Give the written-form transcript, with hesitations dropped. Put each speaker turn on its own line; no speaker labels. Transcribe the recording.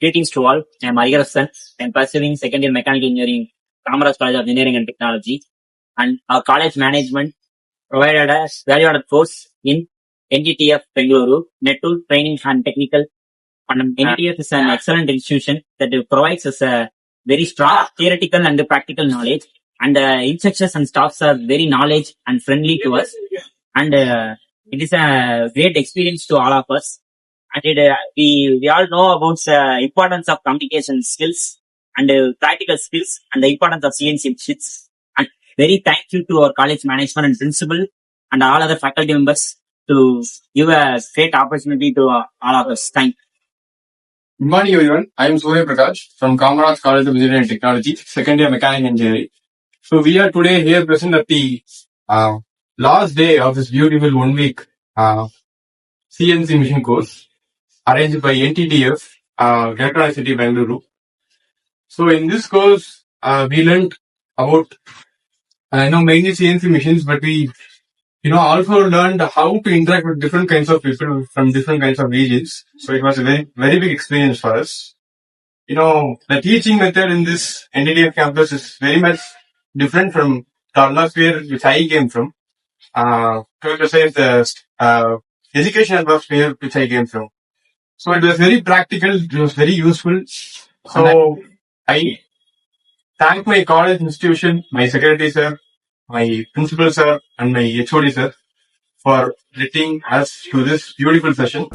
Greetings to all. I am Arigarathan. I am pursuing second year mechanical engineering, Kamaraj College of Engineering and Technology. And our college management provided us value-added course in NTTF Bengalore, Network Training and Technical. And NTTF is an excellent institution that provides us a very strong theoretical and practical knowledge. And the instructors and staffs are very knowledge and friendly to us. And it is a great experience to all of us. And we all know about the importance of communication skills and practical skills and the importance of CNC machines. And very thank you to our college management and principal and all other faculty members to give a great opportunity to all of us. Thank you.
Good morning, everyone. I am Surya Prakash from Kamaraj College of Engineering and Technology, second year mechanical engineering. So we are today here present at the last day of this beautiful 1 week CNC machine course arranged by NTTF, Greater City, Bengaluru. So in this course, we learned about mainly CNC machines, but we also learned how to interact with different kinds of people from different kinds of regions. So it was a very, very big experience for us. The teaching method in this NTTF campus is very much different from the atmosphere which I came from. To emphasize the education atmosphere which I came from. So it was very practical, it was very useful. So I thank my college institution, my secretary sir, my principal sir, and my HOD sir for letting us to this beautiful session.